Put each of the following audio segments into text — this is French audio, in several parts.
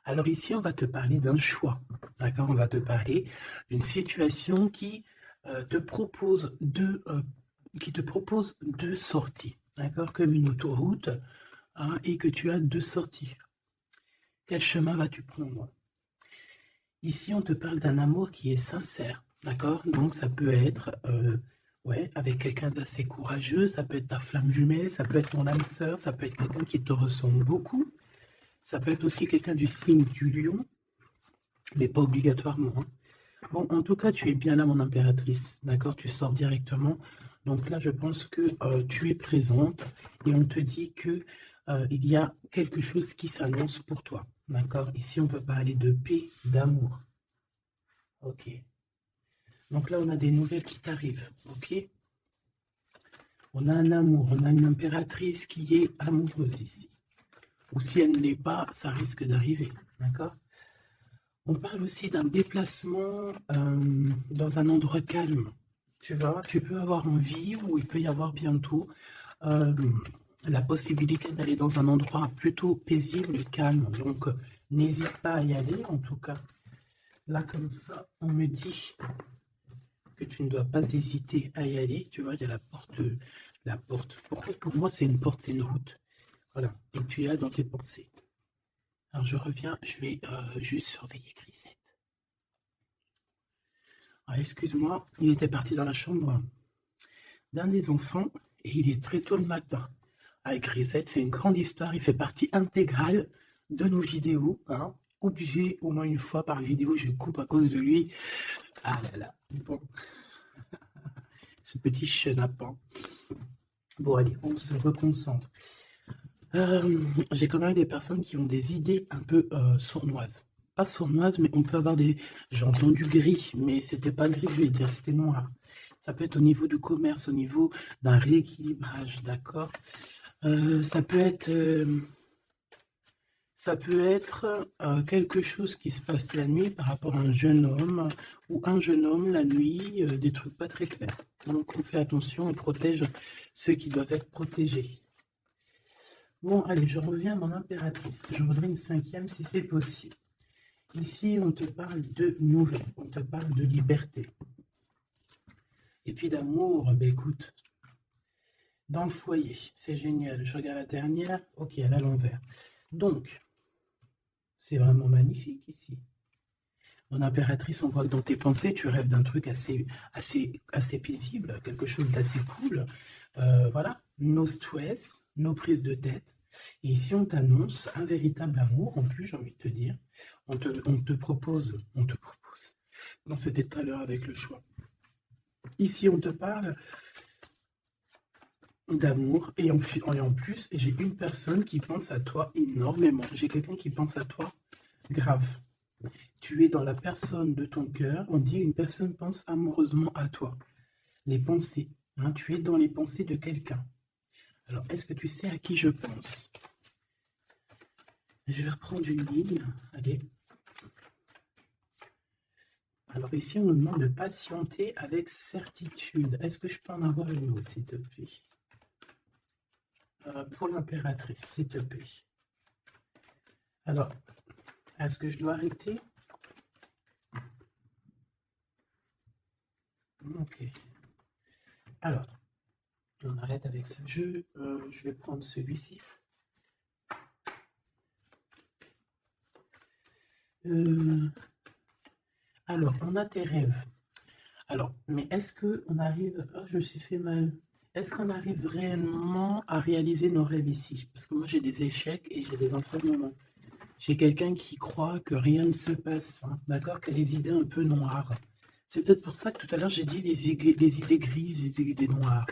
Alors ici, on va te parler d'un choix, d'accord? On va te parler d'une situation te propose qui te propose deux sorties, d'accord? Comme une autoroute, hein, et que tu as deux sorties. Quel chemin vas-tu prendre? Ici, on te parle d'un amour qui est sincère, d'accord? Donc ça peut être ouais, avec quelqu'un d'assez courageux, ça peut être ta flamme jumelle, ça peut être ton âme sœur, ça peut être quelqu'un qui te ressemble beaucoup, ça peut être aussi quelqu'un du signe du lion, mais pas obligatoirement, hein. Bon, en tout cas, tu es bien là, mon impératrice, d'accord? Tu sors directement. Donc là, je pense que tu es présente et on te dit que il y a quelque chose qui s'annonce pour toi, d'accord? Ici, on peut parler de paix, d'amour. Ok. Donc là, on a des nouvelles qui t'arrivent, ok? On a un amour, on a une impératrice qui est amoureuse ici. Ou si elle ne l'est pas, ça risque d'arriver, d'accord? On parle aussi d'un déplacement dans un endroit calme. Tu vois, tu peux avoir envie, ou il peut y avoir bientôt euh, la possibilité d'aller dans un endroit plutôt paisible et calme. Donc, n'hésite pas à y aller, en tout cas. Là, comme ça, on me dit que tu ne dois pas hésiter à y aller. Tu vois, il y a la porte. La porte. Pour moi, c'est une porte, c'est une route. Voilà. Et tu es là dans tes pensées. Alors, je reviens, je vais juste surveiller Grisette. Ah, excuse-moi, il était parti dans la chambre d'un des enfants et il est très tôt le matin. Avec Grisette, c'est une grande histoire, il fait partie intégrale de nos vidéos, hein. Obligé au moins une fois par vidéo, je coupe à cause de lui. Ah là là, bon, ce petit chenapan. Bon allez, on se reconcentre. J'ai quand même des personnes qui ont des idées un peu sournoises. Pas sournoises, mais on peut avoir des... J'ai entendu gris, mais c'était pas gris, je vais dire, c'était noir. Ça peut être au niveau du commerce, au niveau d'un rééquilibrage, d'accord? Ça peut être, quelque chose qui se passe la nuit par rapport à un jeune homme ou un jeune homme la nuit, des trucs pas très clairs. Donc on fait attention, on protège ceux qui doivent être protégés. Bon, allez, je reviens à mon impératrice. Je voudrais une cinquième si c'est possible. Ici, on te parle de nouvelles, on te parle de liberté. Et puis d'amour, ben écoute, dans le foyer, c'est génial. Je regarde la dernière, ok, elle est à l'envers. Donc, c'est vraiment magnifique ici. Mon impératrice, on voit que dans tes pensées, tu rêves d'un truc assez paisible, quelque chose d'assez cool. Voilà, no stress, no prise de tête. Et ici, on t'annonce un véritable amour. En plus, j'ai envie de te dire, on te propose. Non, c'était tout à l'heure avec le choix. Ici, on te parle d'amour et en plus, j'ai une personne qui pense à toi énormément. J'ai quelqu'un qui pense à toi grave. Tu es dans la personne de ton cœur. On dit une personne pense amoureusement à toi. Les pensées, hein, tu es dans les pensées de quelqu'un. Alors, est-ce que tu sais à qui je pense? Je vais reprendre une ligne. Allez. Alors ici, on nous demande de patienter avec certitude. Est-ce que je peux en avoir une autre, s'il te plaît? Pour l'impératrice, s'il te plaît. Alors, est-ce que je dois arrêter? Ok. Alors, on arrête avec ce jeu. Je vais prendre celui-ci. Alors, on a tes rêves. Alors, mais est-ce qu'on arrive... Oh, je me suis fait mal. Est-ce qu'on arrive réellement à réaliser nos rêves ici? Parce que moi, j'ai des échecs et j'ai des entraînements. J'ai quelqu'un qui croit que rien ne se passe, hein, d'accord? Qui a des idées un peu noires. C'est peut-être pour ça que tout à l'heure, j'ai dit les idées grises, les idées noires.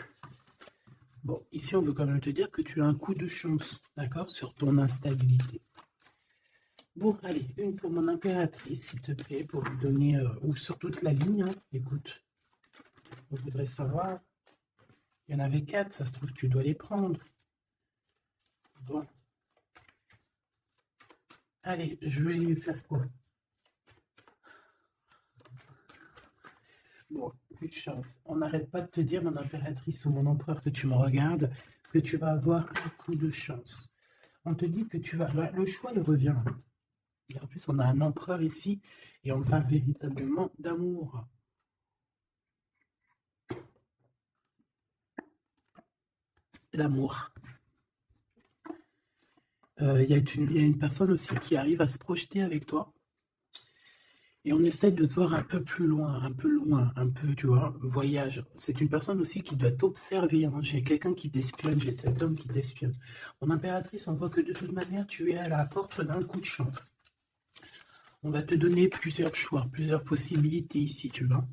Bon, ici, on veut quand même te dire que tu as un coup de chance, d'accord? Sur ton instabilité. Bon, allez, une pour mon impératrice, s'il te plaît, pour lui donner... ou sur toute la ligne, hein. Écoute, on voudrait savoir... Il y en avait 4, ça se trouve, tu dois les prendre. Bon. Allez, je vais lui faire quoi? Bon, plus de chance. On n'arrête pas de te dire, mon impératrice ou mon empereur, que tu me regardes, que tu vas avoir un coup de chance. On te dit que tu vas... Bah, le choix, il revient. Et en plus, on a un empereur ici, et on parle véritablement d'amour. L'amour. Il y a une personne aussi qui arrive à se projeter avec toi. Et on essaie de se voir un peu plus loin, un peu, tu vois, voyage. C'est une personne aussi qui doit t'observer, hein. J'ai quelqu'un qui t'espionne, j'ai cet homme qui t'espionne. Mon impératrice, on voit que de toute manière, tu es à la porte d'un coup de chance. On va te donner plusieurs choix, plusieurs possibilités ici, tu vois.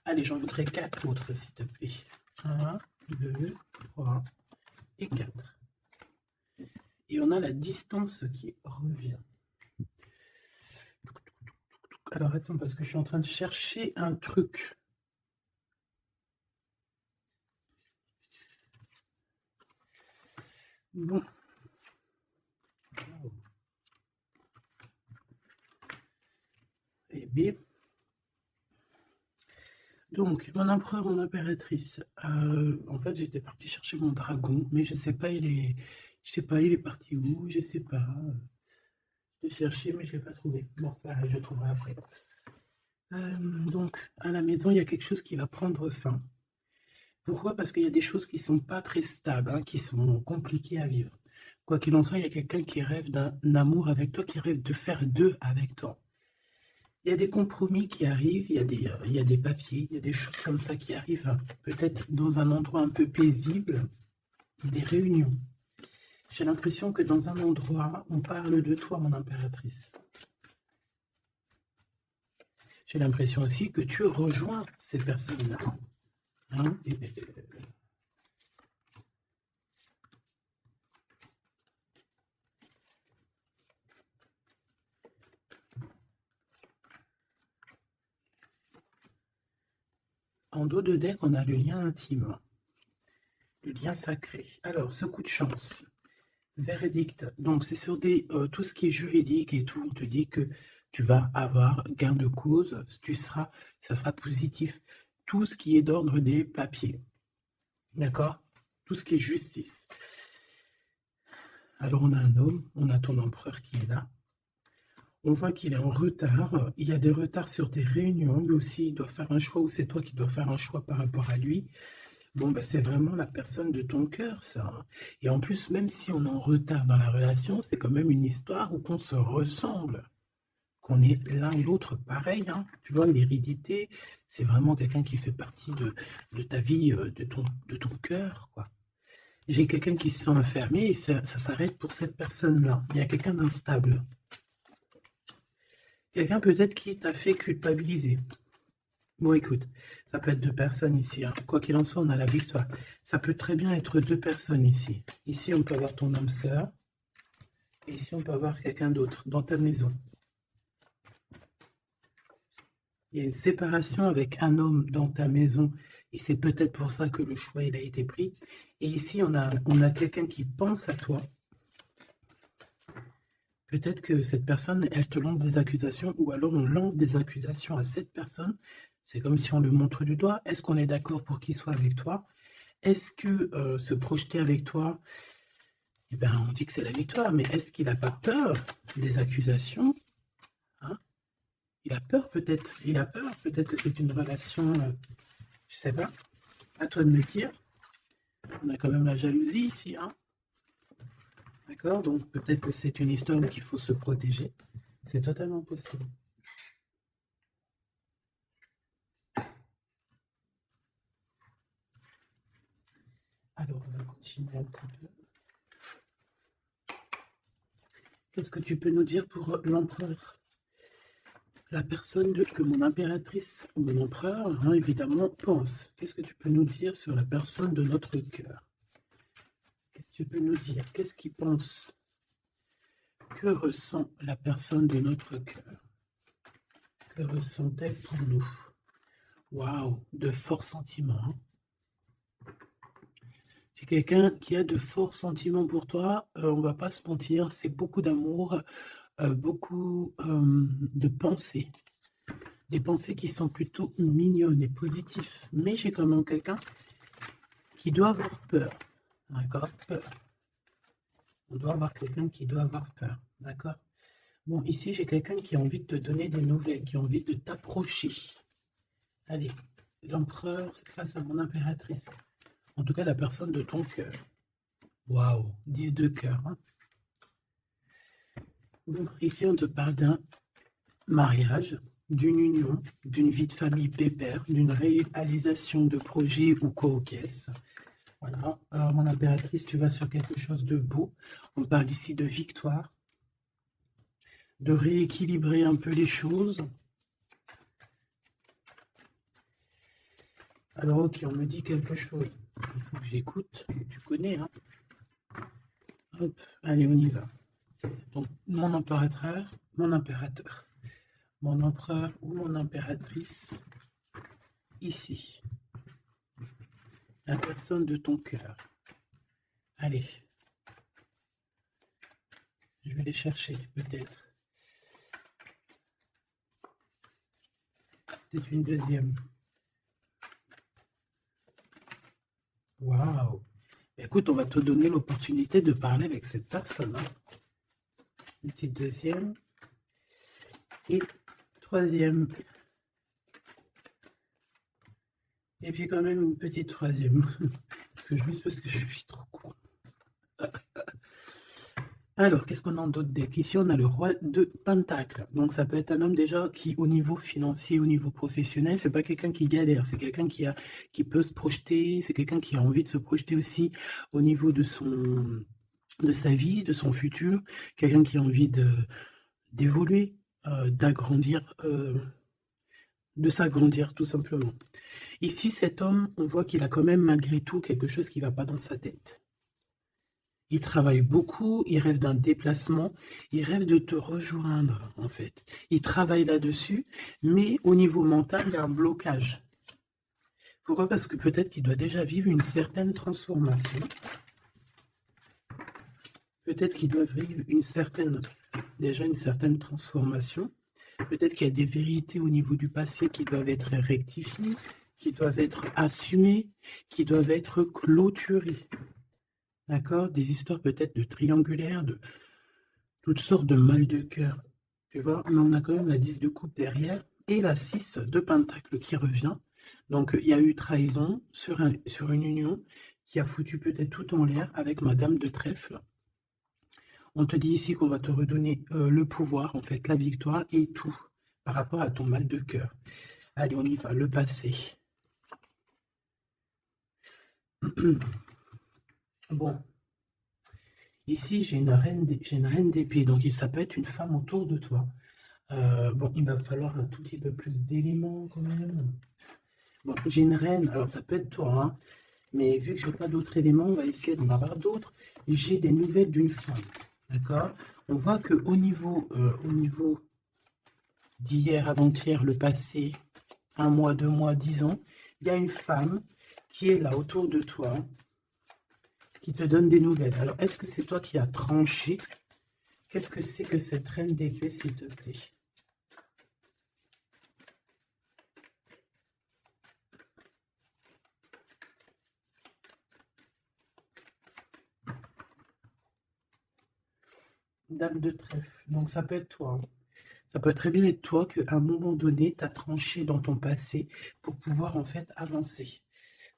Allez, j'en voudrais 4 autres, s'il te plaît. 1, 2, 3 et 4. Et on a la distance qui revient. Alors, attends, parce que je suis en train de chercher un truc. Bon. Et B. Donc, mon empereur, mon impératrice. En fait, j'étais parti chercher mon dragon, mais je sais pas, il est parti où, je sais pas. Je l'ai cherché, mais je l'ai pas trouvé. Bon, ça, je le trouverai après. Donc, à la maison, il y a quelque chose qui va prendre fin. Pourquoi? Parce qu'il y a des choses qui sont pas très stables, hein, qui sont compliquées à vivre. Quoi qu'il en soit, il y a quelqu'un qui rêve d'un amour avec toi, qui rêve de faire deux avec toi. Il y a des compromis qui arrivent, il y a des papiers, il y a des choses comme ça qui arrivent, peut-être dans un endroit un peu paisible, des réunions. J'ai l'impression que dans un endroit, on parle de toi, mon impératrice. J'ai l'impression aussi que tu rejoins ces personnes-là. Hein? En dos de deck, on a le lien intime, le lien sacré. Alors, ce coup de chance, verdict. Donc, c'est sur tout ce qui est juridique et tout. On te dit que tu vas avoir gain de cause, ça sera positif. Tout ce qui est d'ordre des papiers. D'accord? Tout ce qui est justice. Alors, on a un homme, on a ton empereur qui est là. On voit qu'il est en retard. Il y a des retards sur des réunions. Lui aussi, il doit faire un choix, ou c'est toi qui dois faire un choix par rapport à lui. Bon, ben, c'est vraiment la personne de ton cœur, ça. Et en plus, même si on est en retard dans la relation, c'est quand même une histoire où on se ressemble, qu'on est l'un ou l'autre pareil, hein. Tu vois, l'hérédité, c'est vraiment quelqu'un qui fait partie de ta vie, de ton cœur, quoi. J'ai quelqu'un qui se sent enfermé et ça s'arrête pour cette personne-là. Il y a quelqu'un d'instable. Quelqu'un peut-être qui t'a fait culpabiliser. Bon, écoute, ça peut être deux personnes ici, hein. Quoi qu'il en soit, on a la victoire. Ça peut très bien être deux personnes ici. Ici, on peut avoir ton âme sœur. Et ici, on peut avoir quelqu'un d'autre dans ta maison. Il y a une séparation avec un homme dans ta maison. Et c'est peut-être pour ça que le choix il a été pris. Et ici, on a quelqu'un qui pense à toi. Peut-être que cette personne, elle te lance des accusations, ou alors on lance des accusations à cette personne. C'est comme si on le montre du doigt. Est-ce qu'on est d'accord pour qu'il soit avec toi? Est-ce que se projeter avec toi, eh ben, on dit que c'est la victoire, mais est-ce qu'il n'a pas peur des accusations, hein? Il a peur peut-être, peut-être que c'est une relation, je sais pas, à toi de me dire. On a quand même la jalousie ici, hein? D'accord? Donc peut-être que c'est une histoire où il faut se protéger. C'est totalement possible. Alors, on va continuer un petit peu. Qu'est-ce que tu peux nous dire pour l'empereur? La personne que mon impératrice ou mon empereur, hein, évidemment, pense. Qu'est-ce que tu peux nous dire sur la personne de notre cœur? Qu'est-ce que tu peux nous dire? Qu'est-ce qu'il pense? Que ressent la personne de notre cœur? Que ressent-elle pour nous? Waouh, de forts sentiments, hein. C'est quelqu'un qui a de forts sentiments pour toi, on va pas se mentir, c'est beaucoup d'amour, beaucoup de pensées. Des pensées qui sont plutôt mignonnes et positives. Mais j'ai quand même quelqu'un qui doit avoir peur. D'accord? Peur. On doit avoir quelqu'un qui doit avoir peur. D'accord? Bon, ici, j'ai quelqu'un qui a envie de te donner des nouvelles, qui a envie de t'approcher. Allez, l'empereur face à mon impératrice. En tout cas, la personne de ton cœur. Waouh, 10 de cœur. Hein. Bon, ici, on te parle d'un mariage, d'une union, d'une vie de famille pépère, d'une réalisation de projets ou co-caisse. Voilà. Alors, mon impératrice, tu vas sur quelque chose de beau. On parle ici de victoire, de rééquilibrer un peu les choses. Alors, ok, on me dit quelque chose. Il faut que j'écoute. Tu connais, hein? Hop, allez, on y va. Donc, mon impérateur, mon empereur ou mon impératrice, ici. La personne de ton cœur. Allez. Je vais les chercher, peut-être. C'est une deuxième. Waouh! Écoute, on va te donner l'opportunité de parler avec cette personne. Hein. Une petite deuxième. Et troisième. Et puis quand même une petite troisième. Juste parce que je suis trop court. Alors, qu'est-ce qu'on a d'autre deck? Ici, on a le roi de Pentacle. Donc, ça peut être un homme déjà qui, au niveau financier, au niveau professionnel, c'est pas quelqu'un qui galère. C'est quelqu'un qui peut se projeter. C'est quelqu'un qui a envie de se projeter aussi au niveau de sa vie, de son futur. Quelqu'un qui a envie d'évoluer, d'agrandir, de s'agrandir, tout simplement. Ici, cet homme, on voit qu'il a quand même, malgré tout, quelque chose qui ne va pas dans sa tête. Il travaille beaucoup, il rêve d'un déplacement, il rêve de te rejoindre, en fait. Il travaille là-dessus, mais au niveau mental, il y a un blocage. Pourquoi? Parce que peut-être qu'il doit déjà vivre une certaine transformation. Peut-être qu'il doit vivre une certaine transformation. Peut-être qu'il y a des vérités au niveau du passé qui doivent être rectifiées, qui doivent être assumées, qui doivent être clôturées. D'accord? Des histoires peut-être de triangulaires, de toutes sortes de mal de cœur. Tu vois? Mais on a quand même la 10 de coupe derrière et la 6 de pentacle qui revient. Donc, il y a eu trahison sur une union qui a foutu peut-être tout en l'air avec Madame de Trèfle. On te dit ici qu'on va te redonner le pouvoir, en fait, la victoire et tout par rapport à ton mal de cœur. Allez, on y va, le passé. Bon, ici j'ai une reine d'épée, donc ça peut être une femme autour de toi. Bon, il va falloir un tout petit peu plus d'éléments quand même. Bon, j'ai une reine, alors ça peut être toi, hein, mais vu que je n'ai pas d'autres éléments, on va essayer d'en avoir d'autres. J'ai des nouvelles d'une femme, d'accord? On voit qu'au niveau d'hier, avant-hier, le passé, 1 mois, 2 mois, 10 ans, il y a une femme qui est là autour de toi, qui te donne des nouvelles. Alors, est-ce que c'est toi qui as tranché? Qu'est-ce que c'est que cette reine d'épée, s'il te plaît? Dame de trèfle. Donc, ça peut être toi. Hein. Ça peut très bien être toi qu'à un moment donné, tu as tranché dans ton passé pour pouvoir, en fait, avancer.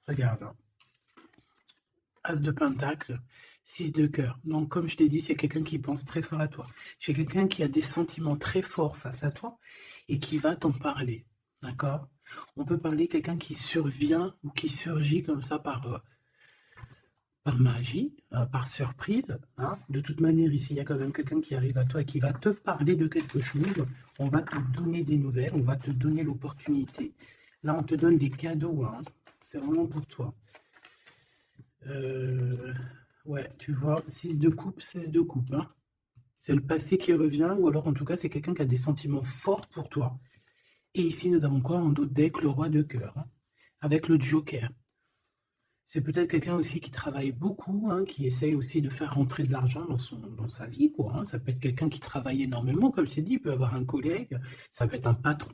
Regarde. Hein. As de pentacle, 6 de cœur. Donc, comme je t'ai dit, c'est quelqu'un qui pense très fort à toi. C'est quelqu'un qui a des sentiments très forts face à toi et qui va t'en parler. D'accord? On peut parler de quelqu'un qui survient ou qui surgit comme ça par magie, par surprise. Hein. De toute manière, ici, il y a quand même quelqu'un qui arrive à toi et qui va te parler de quelque chose. On va te donner des nouvelles, on va te donner l'opportunité. Là, on te donne des cadeaux. Hein. C'est vraiment pour toi. Ouais, tu vois, 6 de coupe, 16 de coupe. Hein. C'est le passé qui revient, ou alors en tout cas, c'est quelqu'un qui a des sentiments forts pour toi. Et ici, nous avons quoi en d'autres deck? Le roi de cœur, hein, avec le joker. C'est peut-être quelqu'un aussi qui travaille beaucoup, hein, qui essaye aussi de faire rentrer de l'argent dans sa vie, quoi. Hein. Ça peut être quelqu'un qui travaille énormément, comme je t'ai dit, il peut avoir un collègue, ça peut être un patron.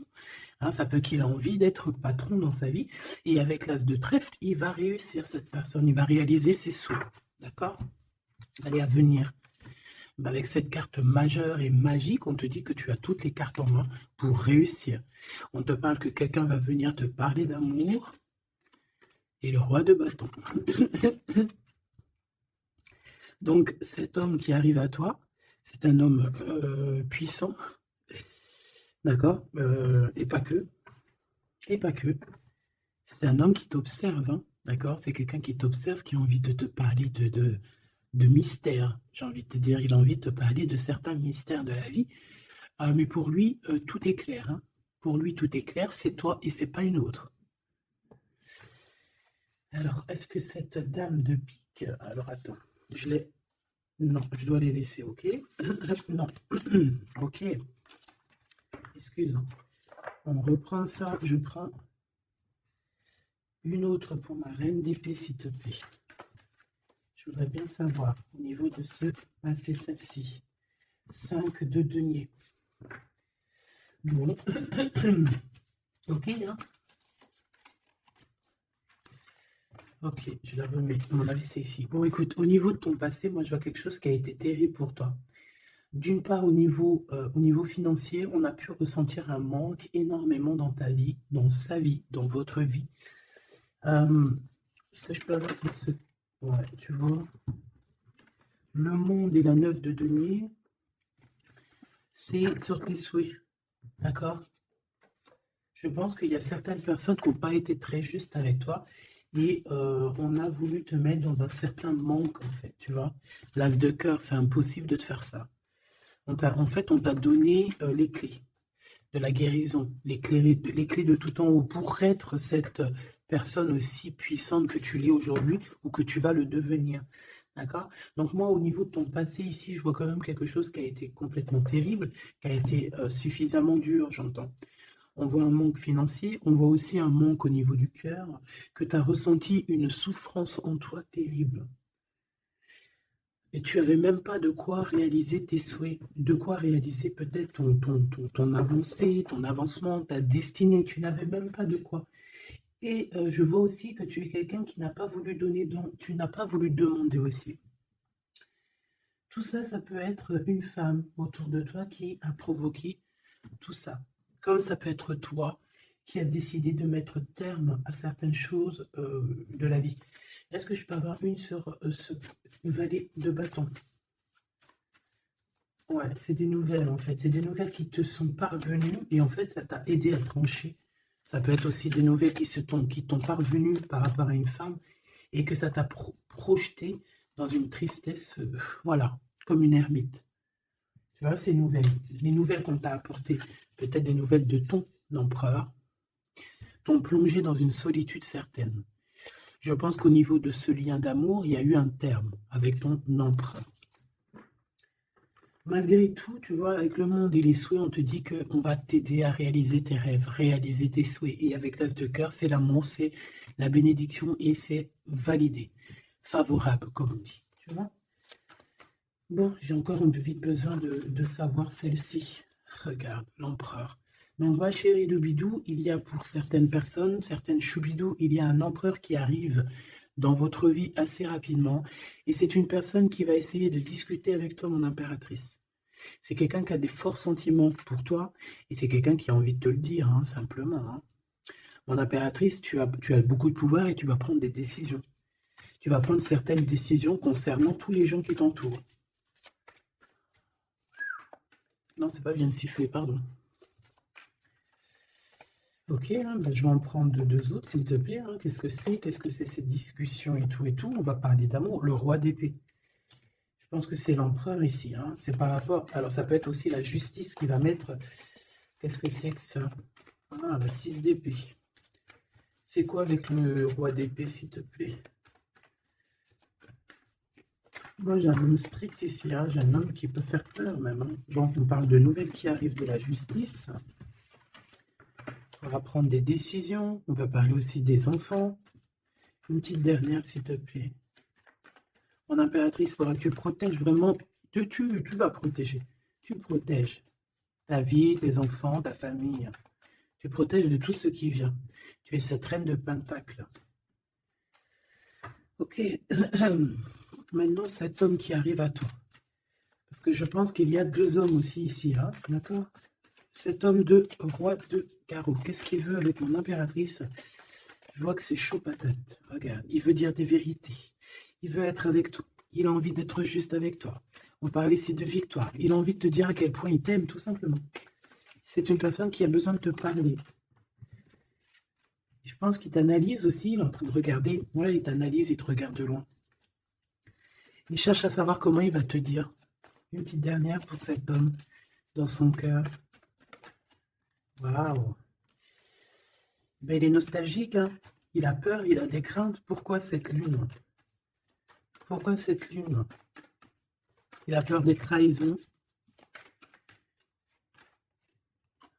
Hein, ça peut qu'il a envie d'être patron dans sa vie. Et avec l'as de trèfle, il va réussir, cette personne, il va réaliser ses souhaits. D'accord? Allez, à venir. bah, avec cette carte majeure et magique, on te dit que tu as toutes les cartes en main pour réussir. On te parle que quelqu'un va venir te parler d'amour. Et le roi de bâton. Donc, cet homme qui arrive à toi, c'est un homme puissant, d'accord, et pas que. Et pas que. C'est un homme qui t'observe, hein, d'accord. C'est quelqu'un qui t'observe, qui a envie de te parler de mystères. J'ai envie de te dire, il a envie de te parler de certains mystères de la vie. Mais pour lui, tout est clair. Hein. Pour lui, tout est clair. C'est toi et c'est pas une autre. Alors, est-ce que cette dame de pique... Alors, attends, je l'ai... Non, je dois les laisser, ok. Non, ok. Excuse. On reprend ça, je prends une autre pour ma reine d'épée, s'il te plaît. Je voudrais bien savoir, au niveau de ce... Ah, c'est celle-ci. 5 de denier. Bon. Ok, hein. Ok, je la remets. À mon avis, c'est ici. Bon, écoute, au niveau de ton passé, moi, je vois quelque chose qui a été terrible pour toi. D'une part, au niveau financier, on a pu ressentir un manque énormément dans ta vie, dans sa vie, dans votre vie. Est-ce que je peux avoir ce... Ouais, tu vois. Le monde et la 9 de denier, c'est sur tes souhaits. D'accord? Je pense qu'il y a certaines personnes qui n'ont pas été très justes avec toi et on a voulu te mettre dans un certain manque, en fait, tu vois. L'as de cœur, c'est impossible de te faire ça. En fait, on t'a donné les clés de la guérison, les clés de tout en haut pour être cette personne aussi puissante que tu l'es aujourd'hui ou que tu vas le devenir. D'accord? Donc moi, au niveau de ton passé ici, je vois quand même quelque chose qui a été complètement terrible, qui a été suffisamment dur, j'entends. On voit un manque financier, on voit aussi un manque au niveau du cœur, que tu as ressenti une souffrance en toi terrible. Et tu n'avais même pas de quoi réaliser tes souhaits, de quoi réaliser peut-être ton avancée, ton avancement, ta destinée. Tu n'avais même pas de quoi. Et je vois aussi que tu es quelqu'un qui n'a pas voulu donner, donc tu n'as pas voulu demander aussi. Tout ça, ça peut être une femme autour de toi qui a provoqué tout ça. Comme ça peut être toi qui a décidé de mettre terme à certaines choses de la vie. Est-ce que je peux avoir une sur ce valet de bâton? Ouais, c'est des nouvelles en fait. C'est des nouvelles qui te sont parvenues et en fait, ça t'a aidé à trancher. Ça peut être aussi des nouvelles qui t'ont parvenues par rapport à une femme et que ça t'a projeté dans une tristesse, voilà, comme une ermite. Tu vois, ces nouvelles, les nouvelles qu'on t'a apportées, peut-être des nouvelles de ton empereur, t'ont plongé dans une solitude certaine. Je pense qu'au niveau de ce lien d'amour, il y a eu un terme avec ton empereur. Malgré tout, tu vois, avec le monde et les souhaits, on te dit qu'on va t'aider à réaliser tes rêves, réaliser tes souhaits. Et avec l'as de cœur, c'est l'amour, c'est la bénédiction et c'est validé, favorable, comme on dit. Tu vois? Bon, j'ai encore un peu vite besoin de savoir celle-ci. Regarde, l'empereur. Donc, ma chérie Doubidou, il y a pour certaines personnes, certaines choubidou, il y a un empereur qui arrive dans votre vie assez rapidement. Et c'est une personne qui va essayer de discuter avec toi, mon impératrice. C'est quelqu'un qui a des forts sentiments pour toi. Et c'est quelqu'un qui a envie de te le dire, hein, simplement. Hein. Mon impératrice, tu as beaucoup de pouvoir et tu vas prendre des décisions. Tu vas prendre certaines décisions concernant tous les gens qui t'entourent. Non, c'est pas bien sifflé, pardon. Ok, hein, ben je vais en prendre deux autres, s'il te plaît. Hein. Qu'est-ce que c'est? Qu'est-ce que c'est cette discussion et tout et tout? On va parler d'amour. Le roi d'épée. Je pense que c'est l'empereur ici. Hein. C'est par rapport... Alors, ça peut être aussi la justice qui va mettre... Qu'est-ce que c'est que ça? Ah, la 6 d'épée. C'est quoi avec le roi d'épée, s'il te plaît? Moi, j'ai un homme strict ici. Hein. J'ai un homme qui peut faire peur, même. Hein. Donc, on parle de nouvelles qui arrivent de la justice. On va prendre des décisions. On va parler aussi des enfants. Une petite dernière, s'il te plaît. Mon impératrice, il faudra que tu protèges vraiment. Tu vas protéger. Tu protèges ta vie, tes enfants, ta famille. Tu protèges de tout ce qui vient. Tu es cette reine de Pentacle. Ok. Maintenant, cet homme qui arrive à toi. Parce que je pense qu'il y a deux hommes aussi ici, hein, d'accord? Cet homme de roi de carreau, qu'est-ce qu'il veut avec mon impératrice? Je vois que c'est chaud patate. Regarde, il veut dire des vérités. Il veut être avec toi. Il a envie d'être juste avec toi. On parle ici de victoire. Il a envie de te dire à quel point il t'aime, tout simplement. C'est une personne qui a besoin de te parler. Je pense qu'il t'analyse aussi. Il est en train de regarder. Ouais, il t'analyse, il te regarde de loin. Il cherche à savoir comment il va te dire. Une petite dernière pour cet homme dans son cœur. Waouh! Ben, il est nostalgique, hein. Il a peur, il a des craintes. Pourquoi cette lune? Pourquoi cette lune? Il a peur des trahisons.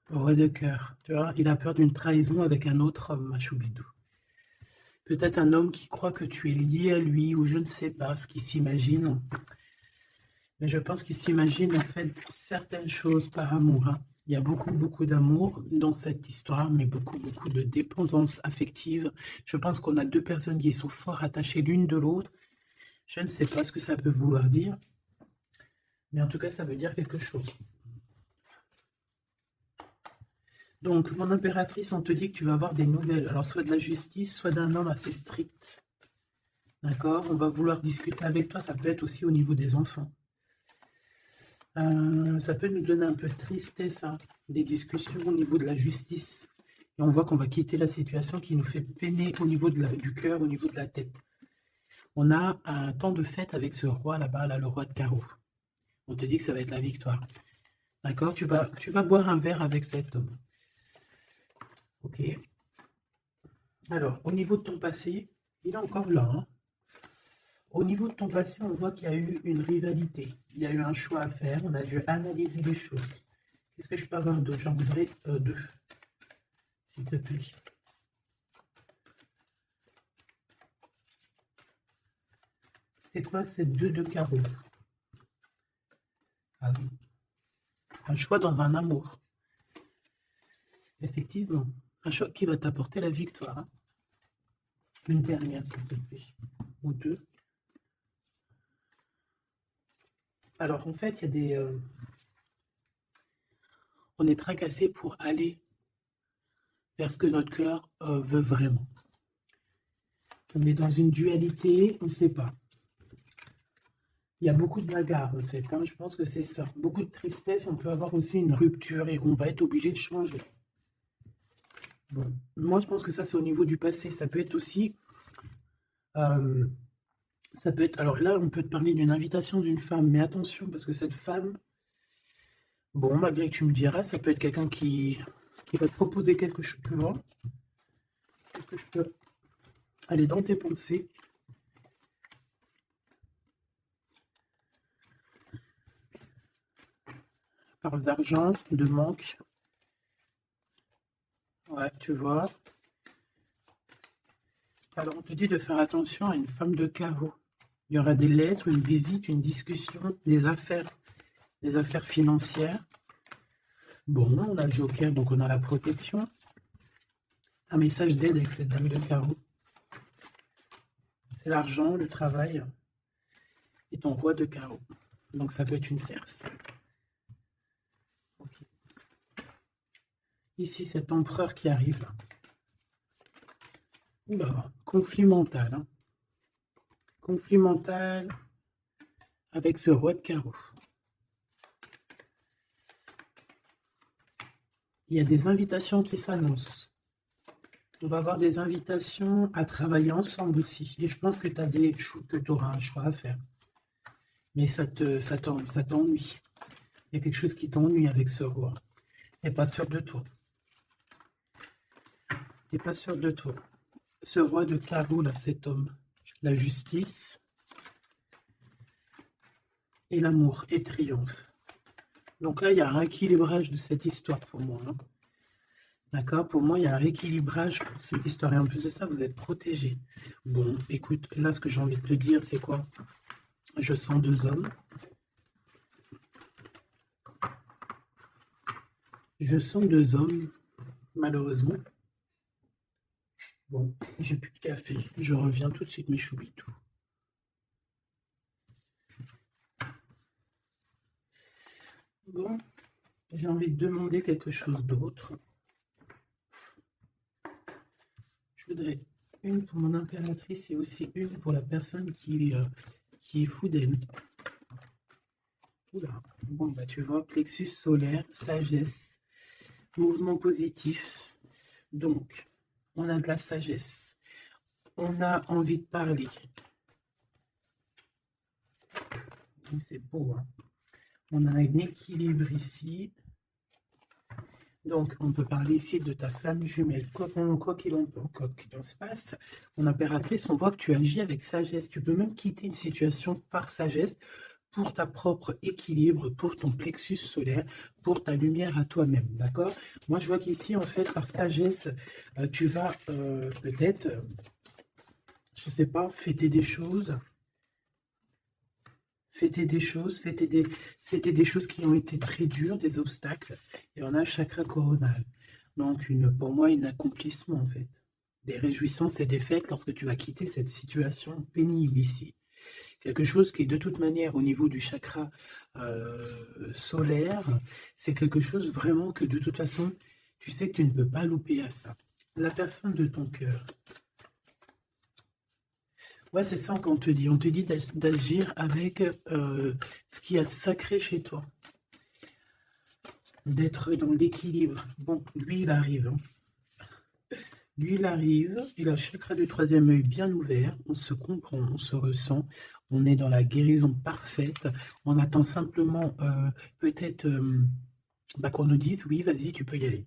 Roi de cœur, tu vois, il a peur d'une trahison avec un autre homme, Machoubidou. Peut-être un homme qui croit que tu es lié à lui, ou je ne sais pas ce qu'il s'imagine. Mais je pense qu'il s'imagine en fait certaines choses par amour, hein. Il y a beaucoup, beaucoup d'amour dans cette histoire, mais beaucoup, beaucoup de dépendance affective. Je pense qu'on a deux personnes qui sont fort attachées l'une de l'autre. Je ne sais pas ce que ça peut vouloir dire, mais en tout cas, ça veut dire quelque chose. Donc, mon impératrice, on te dit que tu vas avoir des nouvelles. Alors, soit de la justice, soit d'un homme assez strict. D'accord? On va vouloir discuter avec toi. Ça peut être aussi au niveau des enfants. Ça peut nous donner un peu de tristesse, hein, des discussions au niveau de la justice. Et on voit qu'on va quitter la situation qui nous fait peiner au niveau du cœur, au niveau de la tête. On a un temps de fête avec ce roi là-bas, là, le roi de carreau. On te dit que ça va être la victoire. D'accord? Tu vas boire un verre avec cet homme. Ok. Alors, au niveau de ton passé, il est encore là, hein. Au niveau de ton passé, on voit qu'il y a eu une rivalité. Il y a eu un choix à faire. On a dû analyser les choses. Qu'est-ce que je peux avoir d'autre? J'en voudrais deux, s'il te plaît. C'est quoi ces deux de carreau? Ah oui. Un choix dans un amour. Effectivement. Un choix qui va t'apporter la victoire, hein. Une dernière, s'il te plaît. Ou deux. Alors, en fait, il y a des... on est tracassé pour aller vers ce que notre cœur veut vraiment. On est dans une dualité, on ne sait pas. Il y a beaucoup de bagarres, en fait, hein. Je pense que c'est ça. Beaucoup de tristesse, on peut avoir aussi une rupture et on va être obligé de changer. Bon, moi, je pense que ça, c'est au niveau du passé. Ça peut être aussi... ça peut être... Alors là, on peut te parler d'une invitation d'une femme, mais attention, parce que cette femme... Bon, malgré que tu me diras, ça peut être quelqu'un qui va te proposer quelque chose. Tu vois? Qu'est-ce que je peux aller dans tes pensées? Parle d'argent, de manque. Ouais, tu vois. Alors, on te dit de faire attention à une femme de carreau. Il y aura des lettres, une visite, une discussion, des affaires financières. Bon, on a le joker, donc on a la protection. Un message d'aide avec cette dame de carreau. C'est l'argent, le travail et ton roi de carreau. Donc ça peut être une tierce. Okay. Ici, cet empereur qui arrive. Oula, conflit mental, hein. Conflit mental avec ce roi de carreau. Il y a des invitations qui s'annoncent. On va avoir des invitations à travailler ensemble aussi. Et je pense que tu auras un choix à faire. Mais ça t'ennuie. Il y a quelque chose qui t'ennuie avec ce roi. Tu n'es pas sûr de toi. Tu n'es pas sûr de toi. Ce roi de carreau, là, cet homme. La justice et l'amour et triomphe. Donc là, il y a un rééquilibrage de cette histoire pour moi, hein. D'accord? Pour moi, il y a un rééquilibrage pour cette histoire. Et en plus de ça, vous êtes protégés. Bon, écoute, là, ce que j'ai envie de te dire, c'est quoi? Je sens deux hommes. Je sens deux hommes, malheureusement. Bon, j'ai plus de café. Je reviens tout de suite, mes choubitou. Bon, j'ai envie de demander quelque chose d'autre. Je voudrais une pour mon impératrice et aussi une pour la personne qui est foudaine. Oula. Bon, bah tu vois, plexus solaire, sagesse, mouvement positif. Donc, on a de la sagesse. On a envie de parler. C'est beau, hein. On a un équilibre ici. Donc, on peut parler ici de ta flamme jumelle. Quoi qu'il en se passe, mon impératrice, on voit que tu agis avec sagesse. Tu peux même quitter une situation par sagesse pour ta propre équilibre, pour ton plexus solaire, pour ta lumière à toi-même, d'accord? Moi, je vois qu'ici, en fait, par sagesse, tu vas peut-être, je sais pas, fêter des choses, fêter des choses qui ont été très dures, des obstacles, et on a le chakra coronal. Donc, pour moi, un accomplissement, en fait. Des réjouissances et des fêtes lorsque tu vas quitter cette situation pénible ici. Quelque chose qui, de toute manière, au niveau du chakra solaire, c'est quelque chose vraiment que, de toute façon, tu sais que tu ne peux pas louper à ça. La personne de ton cœur. Ouais, c'est ça qu'on te dit. On te dit d'agir avec ce qu'il y a de sacré chez toi. D'être dans l'équilibre. Bon, lui, il arrive. Hein. Lui, il arrive. Il a le chakra du troisième œil bien ouvert. On se comprend, on se ressent. On est dans la guérison parfaite. On attend simplement peut-être qu'on nous dise, oui, vas-y, tu peux y aller.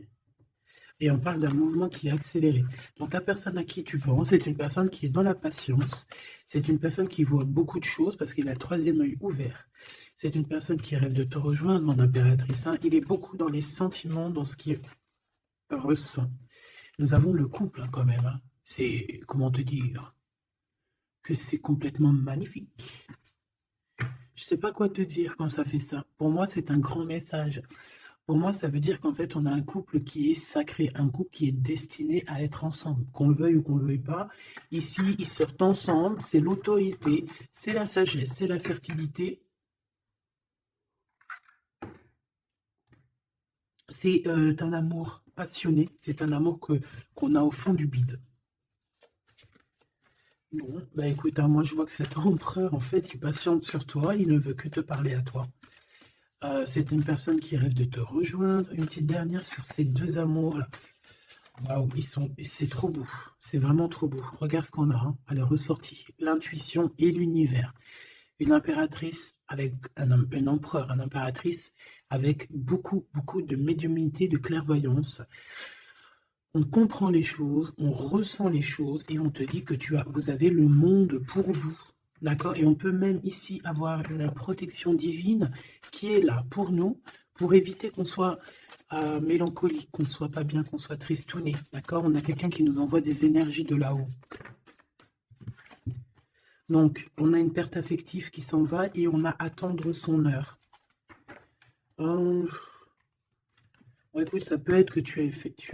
Et on parle d'un mouvement qui est accéléré. Donc la personne à qui tu penses, c'est une personne qui est dans la patience. C'est une personne qui voit beaucoup de choses parce qu'il a le troisième œil ouvert. C'est une personne qui rêve de te rejoindre, mon impératrice. Hein. Il est beaucoup dans les sentiments, dans ce qu'il ressent. Nous avons le couple hein, quand même. Hein. C'est, comment te dire, que c'est complètement magnifique. Je sais pas quoi te dire quand ça fait ça. Pour moi, c'est un grand message. Pour moi, ça veut dire qu'en fait, on a un couple qui est sacré, un couple qui est destiné à être ensemble, qu'on le veuille ou qu'on ne le veuille pas. Ici, ils sortent ensemble, c'est l'autorité, c'est la sagesse, c'est la fertilité. C'est un amour passionné, c'est un amour qu'on a au fond du bide. Bon, bah écoute, hein, moi je vois que cet empereur, en fait, il patiente sur toi, il ne veut que te parler à toi. C'est une personne qui rêve de te rejoindre. Une petite dernière sur ces deux amours-là. Waouh, c'est trop beau. C'est vraiment trop beau. Regarde ce qu'on a. Hein. Elle est ressortie. L'intuition et l'univers. Une impératrice avec un empereur, une impératrice avec beaucoup, beaucoup de médiumnité, de clairvoyance. On comprend les choses, on ressent les choses et on te dit que vous avez le monde pour vous. D'accord? Et on peut même ici avoir une protection divine qui est là pour nous, pour éviter qu'on soit mélancolique, qu'on soit pas bien, qu'on soit tristouné. D'accord? On a quelqu'un qui nous envoie des énergies de là-haut. Donc, on a une perte affective qui s'en va et on a à attendre son heure. Écoute, ça peut être que tu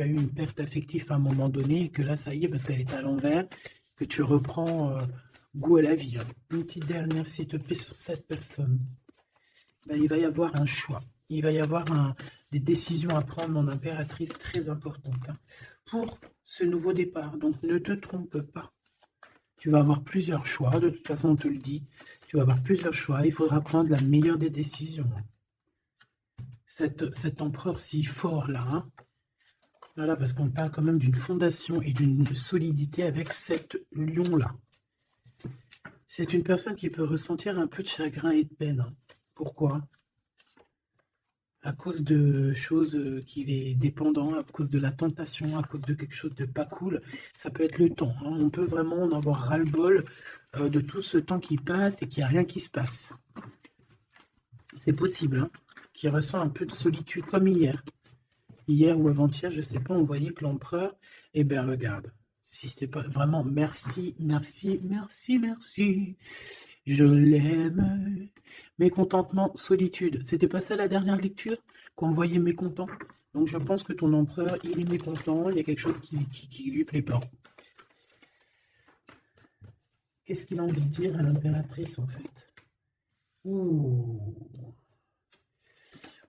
as eu une perte affective à un moment donné et que là, ça y est, parce qu'elle est à l'envers, que tu reprends goût à la vie. Hein. Une petite dernière, s'il te plaît, sur cette personne. Ben, il va y avoir un choix. Il va y avoir des décisions à prendre, mon impératrice, très importantes hein, pour ce nouveau départ. Donc, ne te trompe pas. Tu vas avoir plusieurs choix. De toute façon, on te le dit. Tu vas avoir plusieurs choix. Il faudra prendre la meilleure des décisions. Cet empereur si fort là, hein. Voilà, parce qu'on parle quand même d'une fondation et d'une solidité avec cet lion-là. C'est une personne qui peut ressentir un peu de chagrin et de peine. Hein. Pourquoi? À cause de choses qu'il est dépendant, à cause de la tentation, à cause de quelque chose de pas cool. Ça peut être le temps. Hein. On peut vraiment en avoir ras-le-bol de tout ce temps qui passe et qu'il n'y a rien qui se passe. C'est possible, hein, qu'il ressent un peu de solitude, comme hier. Hier ou avant-hier, je ne sais pas, on voyait que l'empereur, eh bien, regarde, si c'est pas vraiment merci, merci, merci, merci, je l'aime. Mécontentement, solitude. C'était pas ça la dernière lecture qu'on voyait mécontent. Donc je pense que ton empereur, il est mécontent, il y a quelque chose qui lui plaît pas. Qu'est-ce qu'il a envie de dire à l'impératrice en fait? Ouh.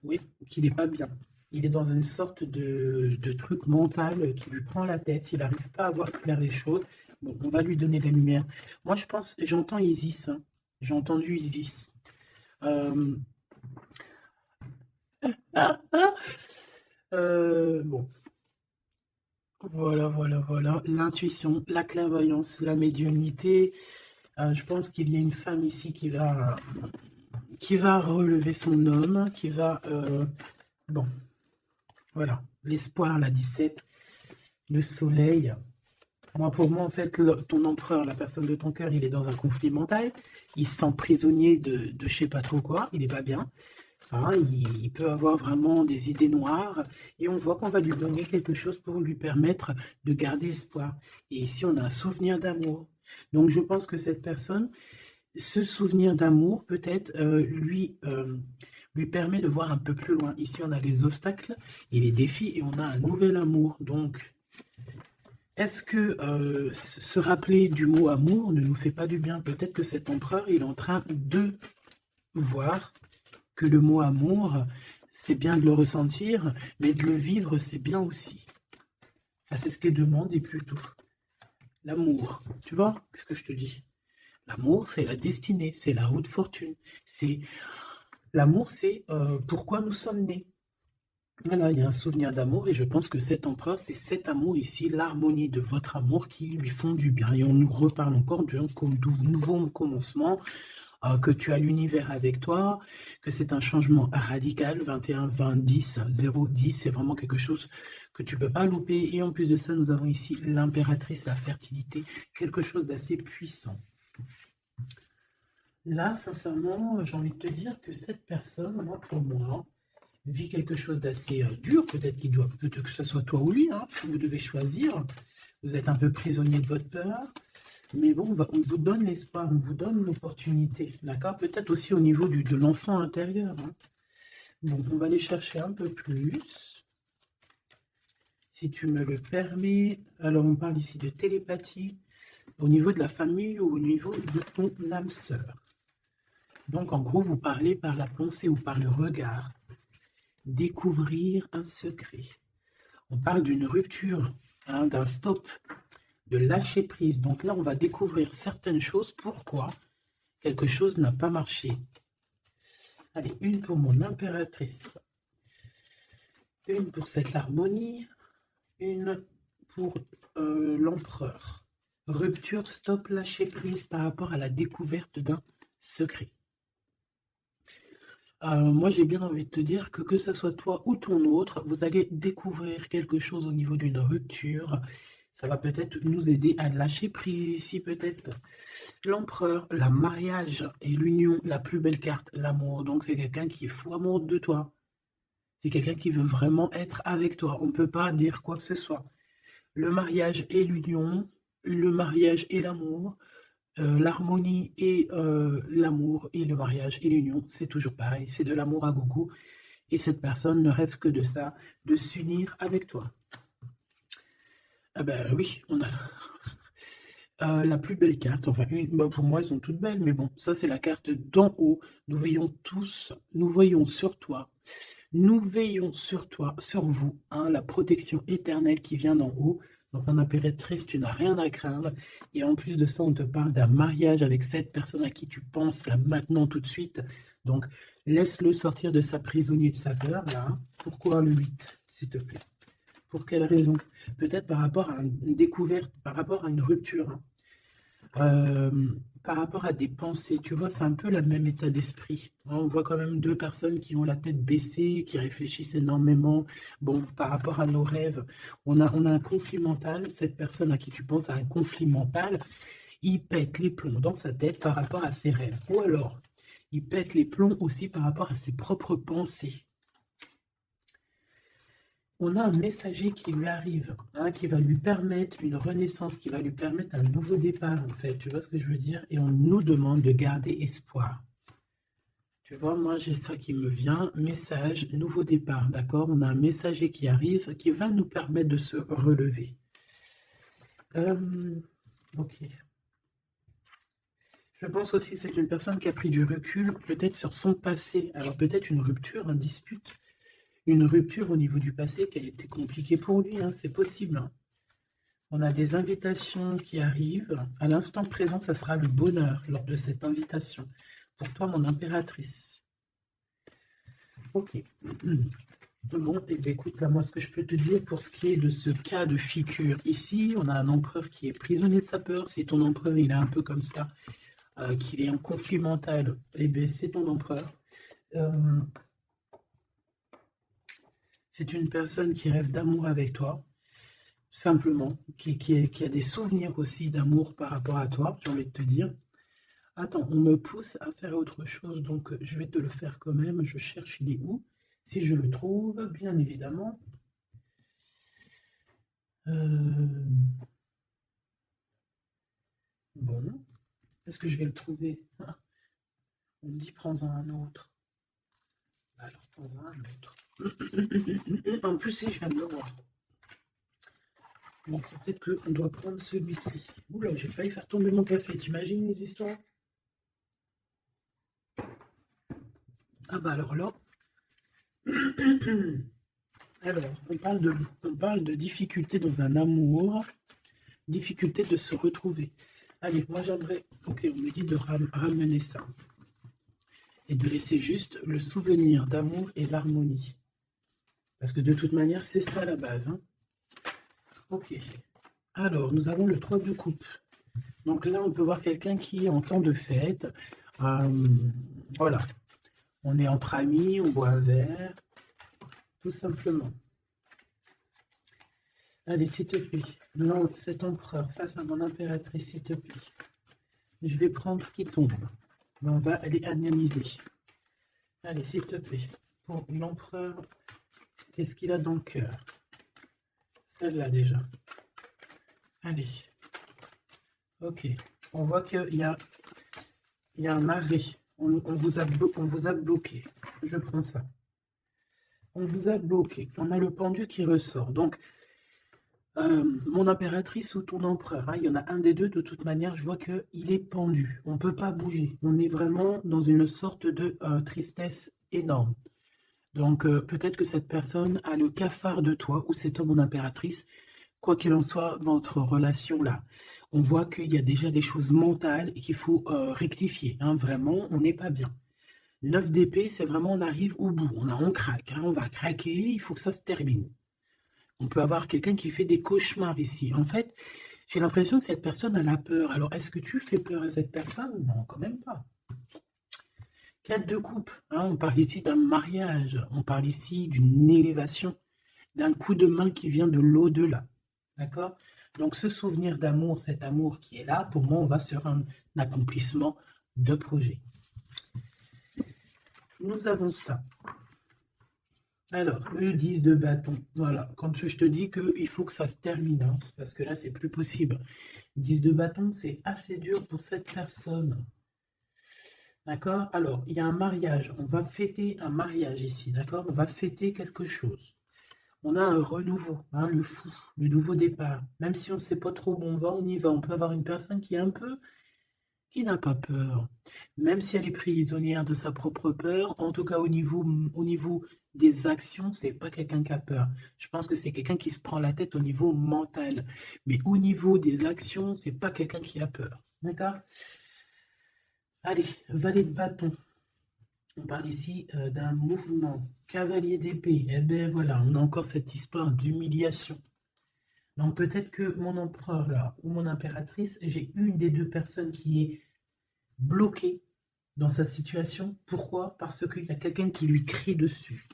Oui, qu'il n'est pas bien. Il est dans une sorte de truc mental qui lui prend la tête. Il n'arrive pas à voir clair les choses. Bon, on va lui donner la lumière. Moi, je pense, j'entends Isis, hein. J'ai entendu Isis. Euh, bon, voilà, voilà, voilà. L'intuition, la clairvoyance, la médiumnité. Je pense qu'il y a une femme ici qui va relever son homme, qui va... bon, voilà. L'espoir, la 17, le soleil. Moi, pour moi, en fait, ton empereur, la personne de ton cœur, il est dans un conflit mental. Il se sent prisonnier de je sais pas trop quoi. Il n'est pas bien. Hein, il peut avoir vraiment des idées noires. Et on voit qu'on va lui donner quelque chose pour lui permettre de garder espoir. Et ici, on a un souvenir d'amour. Donc, je pense que cette personne, ce souvenir d'amour, peut-être, lui permet de voir un peu plus loin. Ici, on a les obstacles et les défis et on a un nouvel amour. Donc, est-ce que se rappeler du mot amour ne nous fait pas du bien? Peut-être que cet empereur, il est en train de voir que le mot amour, c'est bien de le ressentir, mais de le vivre, c'est bien aussi. Enfin, c'est ce qu'est demandé plutôt. L'amour, tu vois, qu'est-ce que je te dis? L'amour, c'est la destinée, c'est la haute fortune. L'amour, c'est pourquoi nous sommes nés. Voilà, il y a un souvenir d'amour et je pense que cet empereur, c'est cet amour ici, l'harmonie de votre amour qui lui font du bien. Et on nous reparle encore d'un nouveau commencement, que tu as l'univers avec toi, que c'est un changement radical, 21, 20, 10, 0, 10, c'est vraiment quelque chose que tu ne peux pas louper. Et en plus de ça, nous avons ici l'impératrice, la fertilité, quelque chose d'assez puissant. Là, sincèrement, j'ai envie de te dire que cette personne, moi, pour moi, vit quelque chose d'assez dur, peut-être que ce soit toi ou lui, hein, vous devez choisir, vous êtes un peu prisonnier de votre peur, mais bon, on vous donne l'espoir, on vous donne l'opportunité, d'accord? Peut-être aussi au niveau de l'enfant intérieur, hein. Bon, on va aller chercher un peu plus, si tu me le permets. Alors, on parle ici de télépathie, au niveau de la famille ou au niveau de ton âme sœur. Donc, en gros, vous parlez par la pensée ou par le regard. Découvrir un secret. On parle d'une rupture, hein, d'un stop, de lâcher prise. Donc là, on va découvrir certaines choses. Pourquoi quelque chose n'a pas marché? Allez, une pour mon impératrice. Une pour cette harmonie. Une pour l'empereur. Rupture, stop, lâcher prise par rapport à la découverte d'un secret. Moi, j'ai bien envie de te dire que ce soit toi ou ton autre, vous allez découvrir quelque chose au niveau d'une rupture. Ça va peut-être nous aider à lâcher prise ici, peut-être. L'empereur, la mariage et l'union, la plus belle carte, l'amour. Donc, c'est quelqu'un qui est fou amoureux de toi. C'est quelqu'un qui veut vraiment être avec toi. On ne peut pas dire quoi que ce soit. Le mariage et l'union, le mariage et l'amour, l'harmonie et l'amour et le mariage et l'union, c'est toujours pareil, c'est de l'amour à gogo. Et cette personne ne rêve que de ça, de s'unir avec toi. Ah ben oui, on a la plus belle carte, enfin pour moi elles sont toutes belles, mais bon, ça c'est la carte d'en haut. Nous voyons sur toi, nous veillons sur toi, sur vous, hein, la protection éternelle qui vient d'en haut. Donc en impératrice, tu n'as rien à craindre. Et en plus de ça, on te parle d'un mariage avec cette personne à qui tu penses là maintenant tout de suite. Donc laisse-le sortir de sa prisonnier de sa peur là. Hein. Pourquoi le 8, s'il te plaît? Pour quelle raison? Peut-être par rapport à une découverte, par rapport à une rupture. Hein. Par rapport à des pensées, tu vois, c'est un peu le même état d'esprit. Hein. On voit quand même deux personnes qui ont la tête baissée, qui réfléchissent énormément. Bon, par rapport à nos rêves, on a un conflit mental. Cette personne à qui tu penses a un conflit mental. Il pète les plombs dans sa tête par rapport à ses rêves. Ou alors, il pète les plombs aussi par rapport à ses propres pensées. On a un messager qui lui arrive, hein, qui va lui permettre une renaissance, qui va lui permettre un nouveau départ, en fait. Tu vois ce que je veux dire? Et on nous demande de garder espoir. Tu vois, moi, j'ai ça qui me vient. Message, nouveau départ, d'accord? On a un messager qui arrive, qui va nous permettre de se relever. Ok. Je pense aussi que c'est une personne qui a pris du recul, peut-être sur son passé. Alors peut-être une rupture, une dispute, une rupture au niveau du passé qui a été compliquée pour lui, hein, c'est possible. Hein. On a des invitations qui arrivent. À l'instant présent, ça sera le bonheur lors de cette invitation. Pour toi, mon impératrice. Ok. Bon, eh bien, écoute, là, moi, ce que je peux te dire pour ce qui est de ce cas de figure, ici, on a un empereur qui est prisonnier de sa peur. Si ton empereur, il est un peu comme ça, qu'il est en conflit mental, eh bien, c'est ton empereur. C'est une personne qui rêve d'amour avec toi, simplement, qui a des souvenirs aussi d'amour par rapport à toi, j'ai envie de te dire. Attends, on me pousse à faire autre chose, donc je vais te le faire quand même. Je cherche, il est où? Si je le trouve, bien évidemment. Bon, est-ce que je vais le trouver? On me dit prends-en un autre. Alors, prends-en un autre. En plus, si je viens de le voir. Donc, c'est peut-être qu'on doit prendre celui-ci. Oula, j'ai failli faire tomber mon café. T'imagines les histoires? Ah bah alors là... Alors, on parle de difficulté dans un amour, difficulté de se retrouver. Allez, moi j'aimerais... Ok, on me dit de ramener ça. Et de laisser juste le souvenir d'amour et l'harmonie. Parce que de toute manière, c'est ça la base. Hein. Ok. Alors, nous avons le 3 de coupe. Donc là, on peut voir quelqu'un qui est en temps de fête. Voilà. On est entre amis, on boit un verre. Tout simplement. Allez, s'il te plaît. Non, cet empereur face à mon impératrice, s'il te plaît. Je vais prendre ce qui tombe. On va aller analyser. Allez, s'il te plaît. Pour l'empereur, qu'est-ce qu'il a dans le cœur? Celle-là déjà. Allez. Ok. On voit qu'il y a un arrêt. On vous a bloqué. Je prends ça. On vous a bloqué. On a le pendu qui ressort. Donc, mon impératrice ou ton empereur, hein, il y en a un des deux, de toute manière, je vois qu'il est pendu. On ne peut pas bouger. On est vraiment dans une sorte de tristesse énorme. Donc, peut-être que cette personne a le cafard de toi, ou c'est toi, mon impératrice. Quoi qu'il en soit, votre relation-là, on voit qu'il y a déjà des choses mentales et qu'il faut rectifier. Hein, vraiment, on n'est pas bien. 9 d'épée, c'est vraiment, on arrive au bout. On craque, hein, on va craquer, il faut que ça se termine. On peut avoir quelqu'un qui fait des cauchemars ici. En fait, j'ai l'impression que cette personne a la peur. Alors, est-ce que tu fais peur à cette personne? Non, quand même pas. 4 de coupe. Hein, on parle ici d'un mariage. On parle ici d'une élévation, d'un coup de main qui vient de l'au-delà. D'accord? Donc, ce souvenir d'amour, cet amour qui est là, pour moi, on va sur un accomplissement de projet. Nous avons ça. Alors, le 10 de bâton, voilà, quand je te dis qu'il faut que ça se termine, hein, parce que là, c'est plus possible. 10 de bâton, c'est assez dur pour cette personne. D'accord? Alors, il y a un mariage, on va fêter un mariage ici, d'accord? On va fêter quelque chose. On a un renouveau, hein, le fou, le nouveau départ. Même si on ne sait pas trop où on va, on y va. On peut avoir une personne qui est un peu... qui n'a pas peur. Même si elle est prisonnière de sa propre peur, en tout cas au niveau des actions, c'est pas quelqu'un qui a peur. Je pense que c'est quelqu'un qui se prend la tête au niveau mental. Mais au niveau des actions, c'est pas quelqu'un qui a peur. D'accord? Allez, valet de bâton. On parle ici d'un mouvement. Cavalier d'épée. Eh bien voilà, on a encore cette histoire d'humiliation. Donc peut-être que mon empereur là, ou mon impératrice, j'ai une des deux personnes qui est bloquée dans sa situation. Pourquoi? Parce qu'il y a quelqu'un qui lui crie dessus.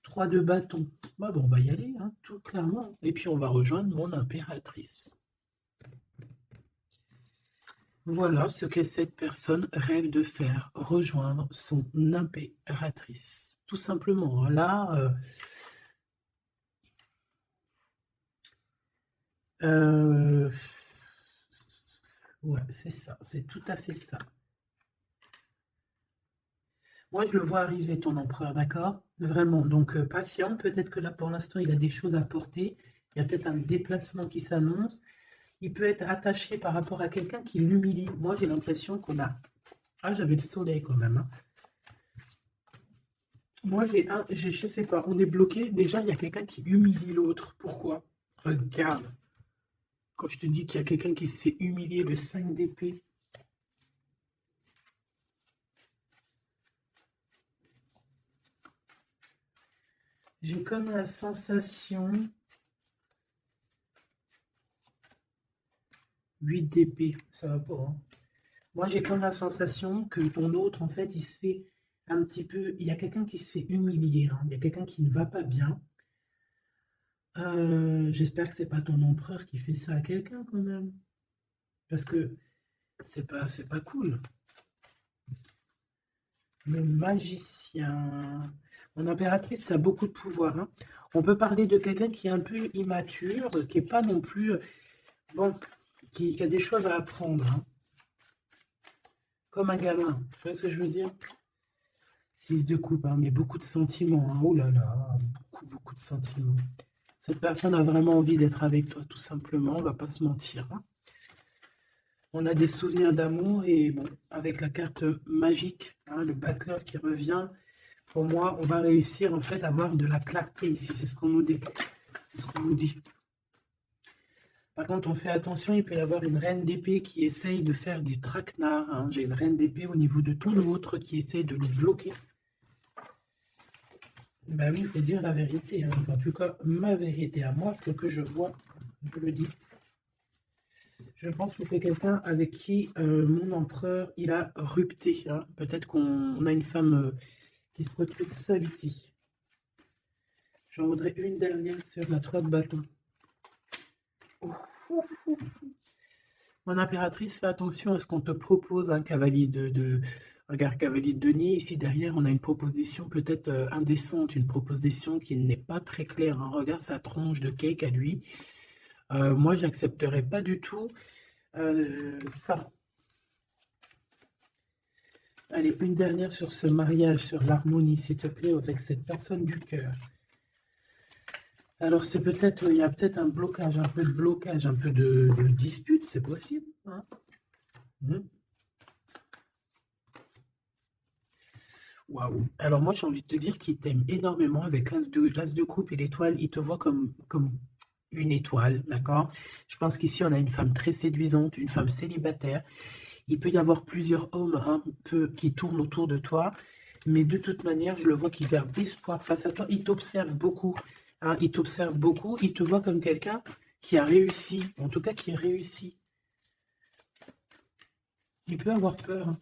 3 de bâton. Bah bon, on va y aller, hein, tout clairement. Et puis on va rejoindre mon impératrice. Voilà ce que cette personne rêve de faire, rejoindre son impératrice. Tout simplement. Là, ouais, c'est ça, c'est tout à fait ça. Moi, je le vois arriver, ton empereur, d'accord? Vraiment, donc patient. Peut-être que là, pour l'instant, il a des choses à porter. Il y a peut-être un déplacement qui s'annonce. Il peut être attaché par rapport à quelqu'un qui l'humilie. Moi, j'ai l'impression qu'on a... Ah, j'avais le soleil quand même, hein. Moi, je sais pas, on est bloqué. Déjà, il y a quelqu'un qui humilie l'autre. Pourquoi? Regarde. Quand je te dis qu'il y a quelqu'un qui se fait humilier, le 5 d'épée. J'ai comme la sensation... 8 d'épée, ça va pas, hein. Moi, j'ai comme la sensation que ton autre, en fait, il se fait un petit peu... Il y a quelqu'un qui se fait humilier, hein. Il y a quelqu'un qui ne va pas bien. J'espère que c'est pas ton empereur qui fait ça à quelqu'un, quand même. Parce que c'est pas cool. Le magicien. Mon impératrice a beaucoup de pouvoir, hein. On peut parler de quelqu'un qui est un peu immature, qui n'est pas non plus... Bon, qui a des choses à apprendre, hein. Comme un gamin. Tu vois ce que je veux dire? 6 de coupe, hein, mais beaucoup de sentiments, hein. Oh là là, beaucoup de sentiments. Cette personne a vraiment envie d'être avec toi, tout simplement. On va pas se mentir, hein. On a des souvenirs d'amour et bon, avec la carte magique, hein, le battleur qui revient, pour moi, on va réussir en fait à avoir de la clarté ici. C'est ce qu'on nous dit. C'est ce qu'on nous dit. Par contre, on fait attention, il peut y avoir une reine d'épée qui essaye de faire du traquenard, hein. J'ai une reine d'épée au niveau de ton autre qui essaye de le bloquer. Ben oui, il faut dire la vérité, hein. Enfin, en tout cas, ma vérité à moi, ce que je vois, je le dis. Je pense que c'est quelqu'un avec qui mon empereur, il a rupté, hein. Peut-être qu'on a une femme qui se retrouve seule ici. J'en voudrais une dernière sur la 3 de bâton. Mon impératrice, fais attention à ce qu'on te propose, un cavalier Regarde, cavalier de denier, ici derrière, on a une proposition peut-être indécente, une proposition qui n'est pas très claire, hein. Regarde sa tronche de cake à lui. Moi, j'accepterais pas du tout ça. Allez, une dernière sur ce mariage, sur l'harmonie, s'il te plaît, avec cette personne du cœur. Alors, c'est peut-être, il y a peut-être un blocage, un peu de blocage, un peu de dispute, c'est possible, hein. Waouh. Alors moi, j'ai envie de te dire qu'il t'aime énormément avec l'as de coupe et l'étoile. Il te voit comme une étoile, d'accord? Je pense qu'ici, on a une femme très séduisante, une femme célibataire. Il peut y avoir plusieurs hommes un peu qui tournent autour de toi, mais de toute manière, je le vois qui garde espoir face à toi. Il t'observe beaucoup, hein, il t'observe beaucoup. Il te voit comme quelqu'un qui a réussi, en tout cas qui réussit. Il peut avoir peur, hein.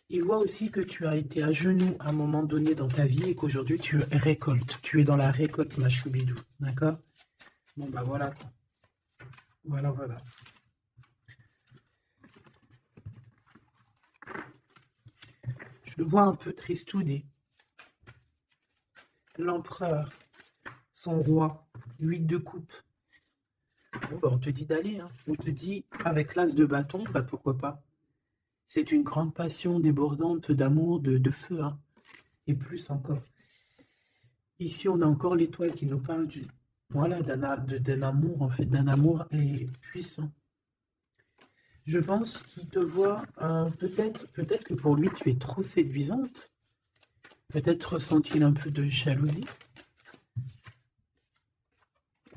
Il voit aussi que tu as été à genoux à un moment donné dans ta vie et qu'aujourd'hui tu récoltes. Tu es dans la récolte, ma choubidou. D'accord? Bon, bah voilà. Voilà, voilà. Je le vois un peu tristoudé. L'empereur, son roi, 8 de coupe. Bon, bah, on te dit d'aller, hein. On te dit, avec l'as de bâton, bah pourquoi pas. C'est une grande passion débordante d'amour, de feu, hein. Et plus encore. Ici, on a encore l'étoile qui nous parle voilà, d'un amour, en fait, d'un amour puissant. Je pense qu'il te voit, peut-être que pour lui, tu es trop séduisante. Peut-être ressent-il un peu de jalousie.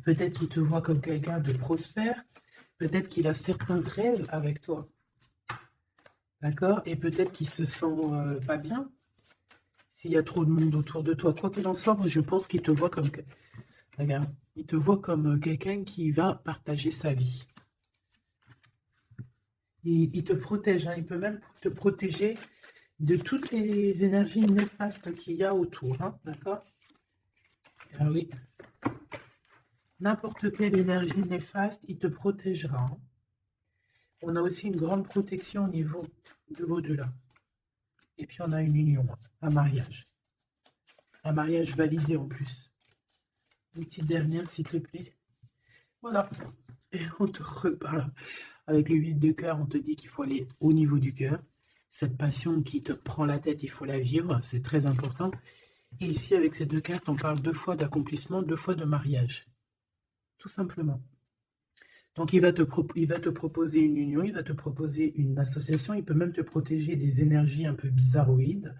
Peut-être qu'il te voit comme quelqu'un de prospère. Peut-être qu'il a certains rêves avec toi. D'accord? Et peut-être qu'il se sent pas bien s'il y a trop de monde autour de toi. Quoi qu'il en soit, je pense qu'il te voit comme... Regarde, il te voit comme quelqu'un qui va partager sa vie. Il te protège, hein. Il peut même te protéger de toutes les énergies néfastes qu'il y a autour, hein. D'accord? Ah oui. N'importe quelle énergie néfaste, il te protégera, hein. On a aussi une grande protection au niveau de l'au-delà. Et puis on a une union, un mariage. Un mariage validé en plus. Une petite dernière, s'il te plaît. Voilà. Et on te reparle. Avec le 8 de cœur, on te dit qu'il faut aller au niveau du cœur. Cette passion qui te prend la tête, il faut la vivre. C'est très important. Et ici, avec ces deux cartes, on parle 2 fois d'accomplissement, 2 fois de mariage. Tout simplement. Donc, il va te proposer une union, il va te proposer une association, il peut même te protéger des énergies un peu bizarroïdes.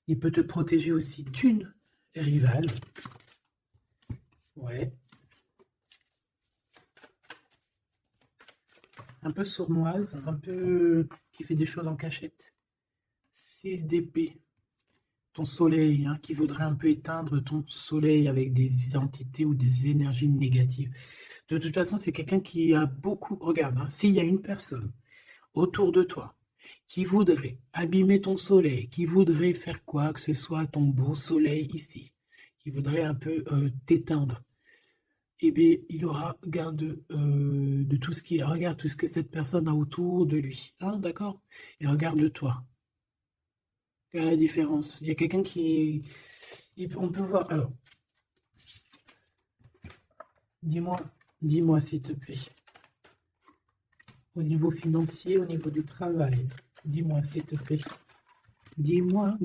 Il peut te protéger aussi d'une rivale. Ouais. Un peu sournoise, un peu qui fait des choses en cachette. 6 d'épée. Ton soleil, hein, qui voudrait un peu éteindre ton soleil avec des identités ou des énergies négatives. De toute façon, c'est quelqu'un qui a beaucoup... Regarde, hein, s'il y a une personne autour de toi qui voudrait abîmer ton soleil, qui voudrait faire quoi que ce soit à ton beau soleil ici, qui voudrait un peu t'éteindre, eh bien, il aura garde de tout ce qui... Regarde tout ce que cette personne a autour de lui. Hein, d'accord? Et regarde-toi. Regarde la différence. Il y a quelqu'un qui... On peut voir... Alors, dis-moi s'il te plaît. Au niveau financier, au niveau du travail. Dis-moi s'il te plaît. Dis-moi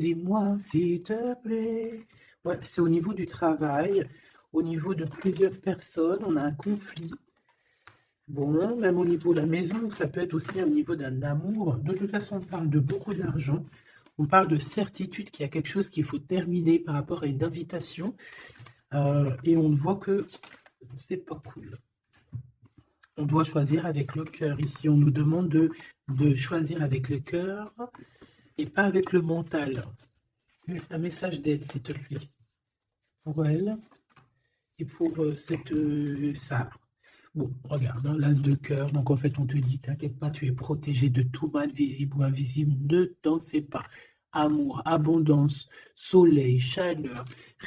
s'il te plaît. Ouais, c'est au niveau du travail, au niveau de plusieurs personnes, on a un conflit. Bon, même au niveau de la maison, ça peut être aussi au niveau d'un amour. De toute façon, on parle de beaucoup d'argent. On parle de certitude qu'il y a quelque chose qu'il faut terminer par rapport à une invitation. Et on voit que c'est pas cool. On doit choisir avec le cœur. Ici, on nous demande de choisir avec le cœur et pas avec le mental. Un message d'aide, s'il te plaît. Pour elle et pour ça. Bon, regarde, hein, l'as de cœur. Donc, en fait, on te dit, t'inquiète pas, tu es protégé de tout mal, visible ou invisible. Ne t'en fais pas. Amour, abondance, soleil, chaleur,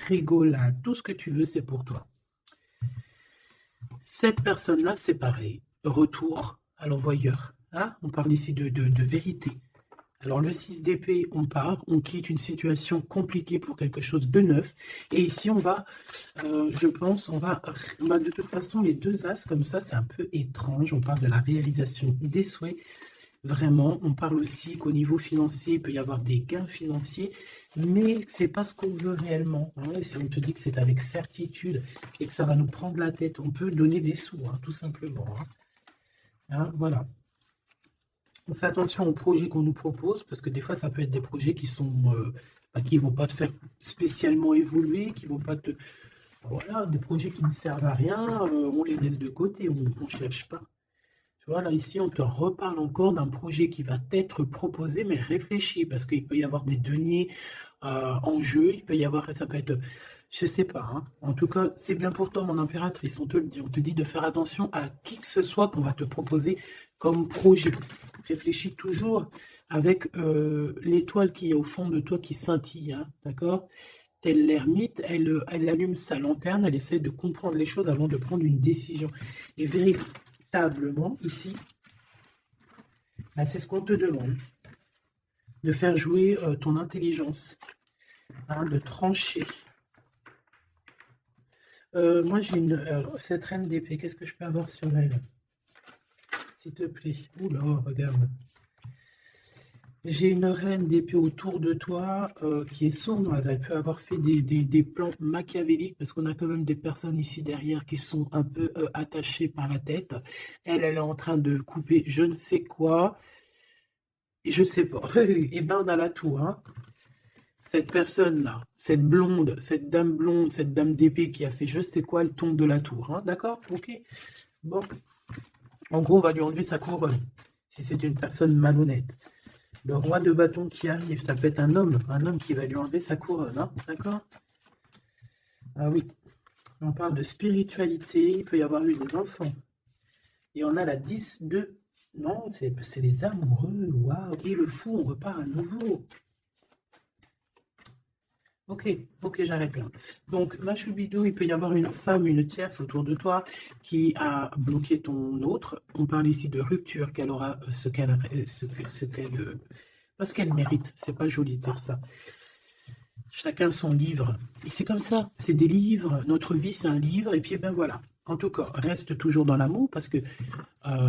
rigolade, tout ce que tu veux, c'est pour toi. Cette personne-là, c'est pareil. Retour à l'envoyeur. Hein? On parle ici de vérité. Alors, le 6 d'épée, on part, on quitte une situation compliquée pour quelque chose de neuf. Et ici, on va, je pense, de toute façon, les deux as, comme ça, c'est un peu étrange. On parle de la réalisation des souhaits. Vraiment, on parle aussi qu'au niveau financier, il peut y avoir des gains financiers, mais c'est pas ce qu'on veut réellement. Hein. Et si on te dit que c'est avec certitude et que ça va nous prendre la tête, on peut donner des sous, hein, tout simplement. Hein. Hein, voilà. On fait attention aux projets qu'on nous propose, parce que des fois, ça peut être des projets qui sont, qui vont pas te faire spécialement évoluer, qui vont pas te... Voilà, des projets qui ne servent à rien, on les laisse de côté, on ne cherche pas. Tu vois, là, ici, on te reparle encore d'un projet qui va t'être proposé, mais réfléchi, parce qu'il peut y avoir des deniers en jeu, il peut y avoir, ça peut être, je sais pas, hein. En tout cas, c'est bien pour toi, mon impératrice, on te le dit, on te dit de faire attention à qui que ce soit qu'on va te proposer comme projet. Réfléchis toujours avec l'étoile qui est au fond de toi qui scintille, hein, d'accord? Telle l'ermite, elle allume sa lanterne, elle essaie de comprendre les choses avant de prendre une décision. Et véritablement, ici, bah, c'est ce qu'on te demande, de faire jouer ton intelligence, hein, de trancher. Moi, j'ai cette reine d'épée, qu'est-ce que je peux avoir sur elle? S'il te plaît. Oula, regarde. J'ai une reine d'épée autour de toi qui est sournoise. Elle peut avoir fait des plans machiavéliques parce qu'on a quand même des personnes ici derrière qui sont un peu attachées par la tête. Elle est en train de couper je ne sais quoi. Et je sais pas. Et ben, on a la tour, hein. Cette personne-là, cette blonde, cette dame d'épée qui a fait je sais quoi, elle tombe de la tour. Hein. D'accord? Ok. Bon. En gros, on va lui enlever sa couronne. Si c'est une personne malhonnête. Le roi de bâton qui arrive, ça peut être un homme qui va lui enlever sa couronne, hein, d'accord? Ah oui, on parle de spiritualité, il peut y avoir eu des enfants. Et on a la 10 de... Non, c'est les amoureux, waouh, et le fou, on repart à nouveau. Ok, j'arrête là. Donc, la choubidou, il peut y avoir une femme, une tierce autour de toi qui a bloqué ton autre. On parle ici de rupture, qu'elle aura parce qu'elle mérite. C'est pas joli de dire ça. Chacun son livre. Et c'est comme ça, c'est des livres. Notre vie, c'est un livre. Et puis, ben voilà. En tout cas, reste toujours dans l'amour parce que,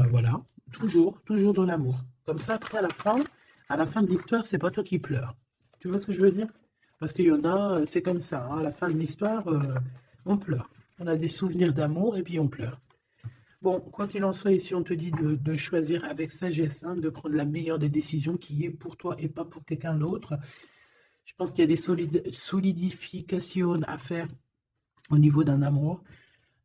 voilà, toujours dans l'amour. Comme ça, après, à la fin de l'histoire, c'est pas toi qui pleures. Tu vois ce que je veux dire? Parce qu'il y en a, c'est comme ça. Hein, à la fin de l'histoire, on pleure. On a des souvenirs d'amour et puis on pleure. Bon, quoi qu'il en soit, ici, on te dit de choisir avec sagesse, hein, de prendre la meilleure des décisions qui est pour toi et pas pour quelqu'un d'autre. Je pense qu'il y a des solidifications à faire au niveau d'un amour.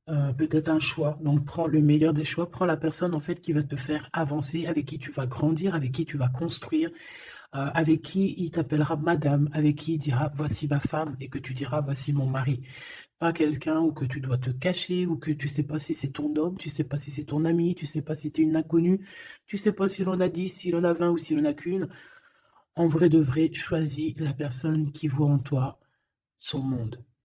Peut-être un choix. Donc, prends le meilleur des choix. Prends la personne, en fait, qui va te faire avancer, avec qui tu vas grandir, avec qui tu vas construire, avec qui il t'appellera madame, avec qui il dira voici ma femme et que tu diras voici mon mari. Pas quelqu'un où que tu dois te cacher, ou que tu sais pas si c'est ton homme, tu sais pas si c'est ton ami, tu sais pas si tu es une inconnue, tu sais pas si l'on a 10, si l'on a 20 ou si l'on a qu'une. En vrai de vrai, choisis la personne qui voit en toi son monde.